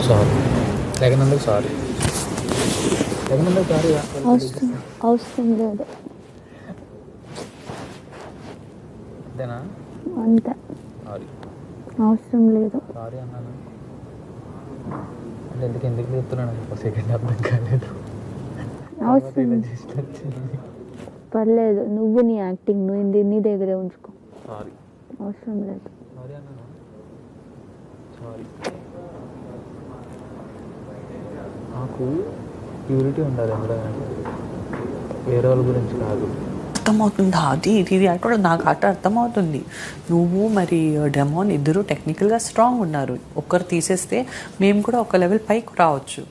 Sorry లేకనందుకు sorry. లేకనందుకు sorry. అవసరం లేదు అంతేనా? అంతే, సారీ అవసరం లేదు. సారీ అన్నాను అంటే ఎందుకు చెప్తున్నాను ఒక సెకండ్ అర్థం కాలేదు. అవసరం పర్లేదు, నువ్వు నీ యాక్టింగ్ నువ్వు నీ దగ్గరే ఉంచుకో. సారీ అవసరం లేదు. సారీ అన్నాను. సారీ. నాకు ప్యూరిటీ ఉండాలి ఎందులో, వేరే వాళ్ళ గురించి కాదు. అర్థమవుతుంది అది ఇది అంటే నాకు అట్లా అర్థమవుతుంది. నువ్వు మరి డెమోన్ ఇద్దరు టెక్నికల్గా స్ట్రాంగ్ ఉన్నారు. ఒక్కరు తీసేస్తే మేము కూడా ఒక లెవెల్ పైకి రావచ్చు.